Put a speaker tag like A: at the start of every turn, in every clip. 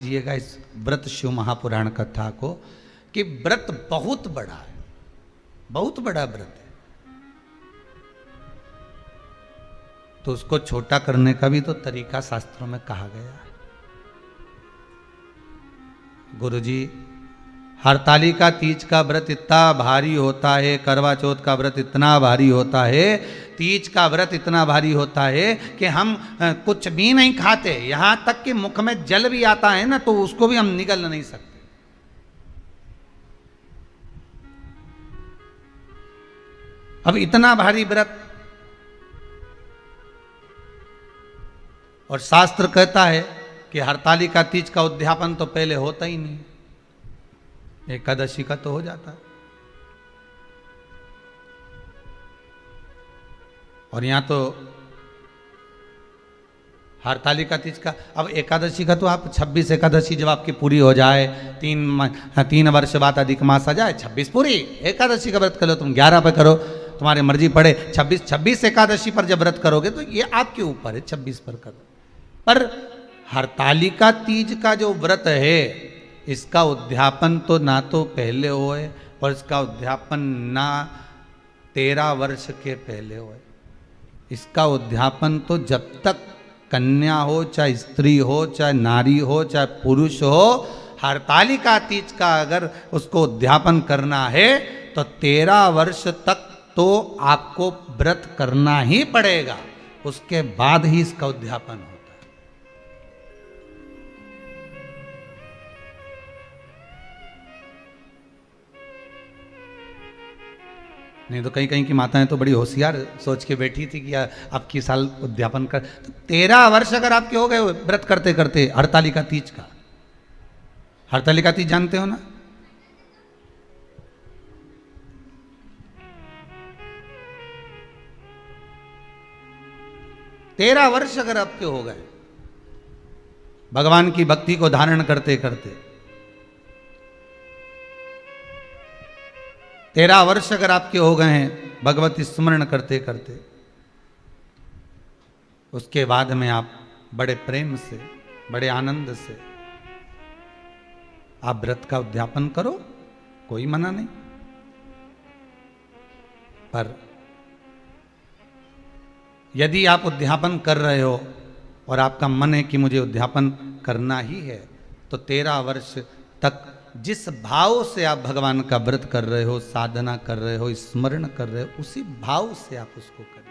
A: समझिएगा इस व्रत शिव महापुराण कथा को कि व्रत बहुत बड़ा है, बहुत बड़ा व्रत है, तो उसको छोटा करने का भी तो तरीका शास्त्रों में कहा गया है। गुरुजी, हरतालिका तीज का व्रत इतना भारी होता है, करवा चौथ का व्रत इतना भारी होता है, तीज का व्रत इतना भारी होता है कि हम कुछ भी नहीं खाते, यहां तक कि मुख में जल भी आता है ना तो उसको भी हम निगल नहीं सकते। अब इतना भारी व्रत, और शास्त्र कहता है कि हरतालिका तीज का उद्यापन तो पहले होता ही नहीं, एकादशी का तो हो जाता है। और यहां तो हरतालिका तीज का, अब एकादशी का तो आप 26 एकादशी जब आपकी पूरी हो जाए, 3 वर्ष बाद अधिक मास आ जाए, 26 पूरी एकादशी का व्रत कर लो, तुम 11 पे करो, तुम्हारी मर्जी पड़े, 26 एकादशी पर जब व्रत करोगे तो ये आपके ऊपर है, 26 पर करो। पर हरतालिका तीज का जो व्रत है, इसका उद्यापन तो ना तो पहले होए और इसका उद्यापन ना 13 वर्ष के पहले होए। इसका उद्यापन तो जब तक कन्या हो, चाहे स्त्री हो, चाहे नारी हो, चाहे पुरुष हो, हरतालिका तीज का अगर उसको उद्यापन करना है तो 13 वर्ष तक तो आपको व्रत करना ही पड़ेगा, उसके बाद ही इसका उद्यापन होता है। नहीं तो कहीं कहीं की माताएं तो बड़ी होशियार सोच के बैठी थी कि अब की साल उद्यापन कर, तो 13 वर्ष अगर आपके हो गए व्रत करते करते हरतालिका तीज का। हरतालिका तीज जानते हो ना? तेरह वर्ष अगर आपके हो गए भगवान की भक्ति को धारण करते करते, 13 वर्ष अगर आपके हो गए हैं भगवती स्मरण करते करते, उसके बाद में आप बड़े प्रेम से, बड़े आनंद से आप व्रत का उद्यापन करो, कोई मना नहीं। पर यदि आप उद्यापन कर रहे हो और आपका मन है कि मुझे उद्यापन करना ही है, तो 13 वर्ष तक जिस भाव से आप भगवान का व्रत कर rहे हो, साधना कर रहे हो, स्मरण कर रहे हो, उसी भाव से आप उसको करें।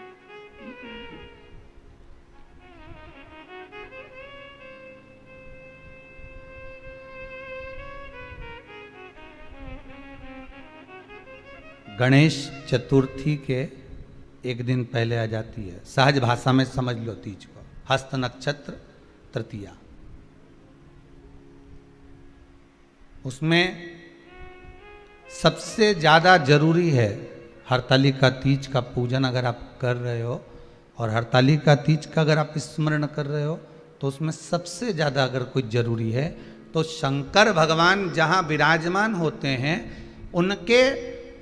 A: गणेश चतुर्थी के एक दिन पहले आ जाती है, सहज भाषा में समझ लो तीज को, हस्त नक्षत्र तृतीया। उसमें सबसे ज़्यादा जरूरी है हरतालिका तीज का पूजन अगर आप कर रहे हो, और हरतालिका तीज का अगर आप स्मरण कर रहे हो, तो उसमें सबसे ज़्यादा अगर कोई जरूरी है तो शंकर भगवान जहाँ विराजमान होते हैं उनके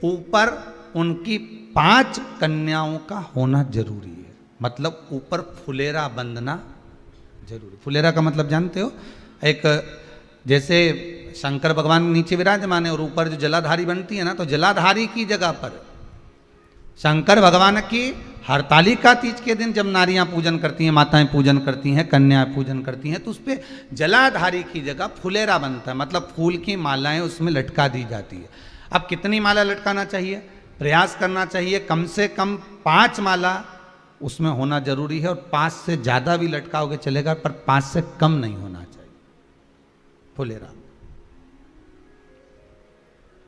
A: ऊपर उनकी 5 कन्याओं का होना जरूरी है। मतलब ऊपर फुलेरा बंधना जरूरी। फुलेरा का मतलब जानते हो? एक जैसे शंकर भगवान नीचे विराजमान है और ऊपर जो जलाधारी बनती है ना, तो जलाधारी की जगह पर शंकर भगवान की हरतालिका तीज के दिन जब नारियां पूजन करती हैं, माताएं पूजन करती हैं, कन्याएं पूजन करती हैं, तो उस पर जलाधारी की जगह फुलेरा बनता है, मतलब फूल की मालाएं उसमें लटका दी जाती है। अब कितनी माला लटकाना चाहिए? प्रयास करना चाहिए कम से कम 5 माला उसमें होना जरूरी है, और 5 से ज़्यादा भी लटकाओगे चलेगा, पर 5 से कम नहीं होना चाहिए फुलेरा।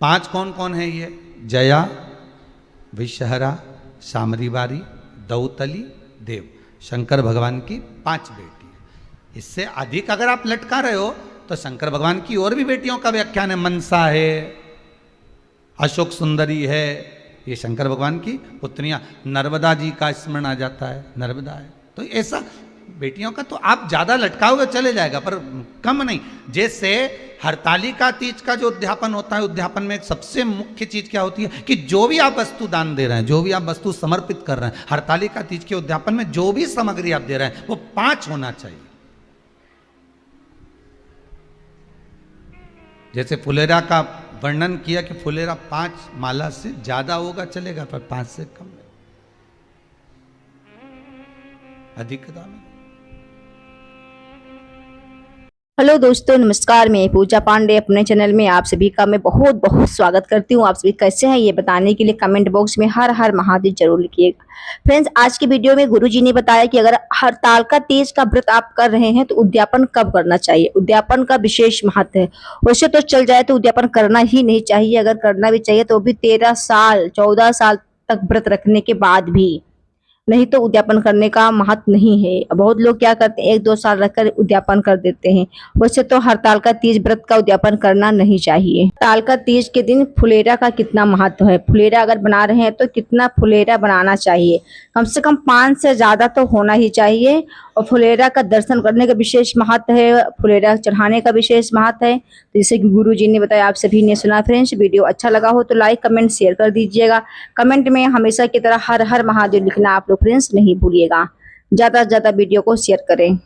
A: 5 कौन कौन है ये? जया, विषहरा, सामरीवारी, दौतली, देव। शंकर भगवान की 5 बेटी है। इससे अधिक अगर आप लटका रहे हो तो शंकर भगवान की और भी बेटियों का व्याख्यान है। मनसा है, अशोक सुंदरी है, ये शंकर भगवान की पुत्रियां। नर्मदा जी का स्मरण आ जाता है, नर्मदा है। तो ऐसा बेटियों का तो आप ज्यादा लटकाओगे चले जाएगा, पर कम नहीं। जैसे हरतालिका तीज का जो उद्यापन होता है, उद्यापन में सबसे मुख्य चीज क्या होती है कि जो भी आप वस्तु दान दे रहे हैं, जो भी आप वस्तु समर्पित कर रहे हैं, हरतालिका तीज के उद्यापन में जो भी सामग्री आप दे रहे हैं वो 5 होना चाहिए। जैसे फुलेरा का वर्णन किया कि फुलेरा 5 माला से ज्यादा होगा चलेगा, पर 5 से कम नहीं, अधिकता में।
B: हेलो दोस्तों, नमस्कार। मैं पूजा पांडे अपने चैनल में आप सभी का मैं बहुत बहुत स्वागत करती हूँ। आप सभी कैसे हैं ये बताने के लिए कमेंट बॉक्स में हर हर महादेव जरूर लिखिएगा। फ्रेंड्स, आज की वीडियो में गुरुजी ने बताया कि अगर हरतालिका तीज का व्रत आप कर रहे हैं तो उद्यापन कब करना चाहिए। उद्यापन का विशेष महत्व है। वैसे तो चल जाए तो उद्यापन करना ही नहीं चाहिए, अगर करना भी चाहिए तो भी 13 साल 14 साल तक व्रत रखने के बाद भी, नहीं तो उद्यापन करने का महत्व नहीं है। बहुत लोग क्या करते हैं, 1-2 साल रखकर उद्यापन कर देते हैं। वैसे तो हरतालिका तीज व्रत का उद्यापन करना नहीं चाहिए। हरतालिका तीज के दिन फुलेरा का कितना महत्व है। फुलेरा अगर बना रहे हैं तो कितना फुलेरा बनाना चाहिए, कम से कम 5 से ज्यादा तो होना ही चाहिए। और फुलेरा का दर्शन करने का विशेष महत्व है, फुलेरा चढ़ाने का विशेष महत्व है। जैसे कि गुरु जी ने बताया, आप सभी ने सुना। फ्रेंड्स, वीडियो अच्छा लगा हो तो लाइक कमेंट शेयर कर दीजिएगा। कमेंट में हमेशा की तरह हर हर महादेव लिखना आप लोग फ्रेंड्स नहीं भूलिएगा। ज्यादा से ज्यादा वीडियो को शेयर करें।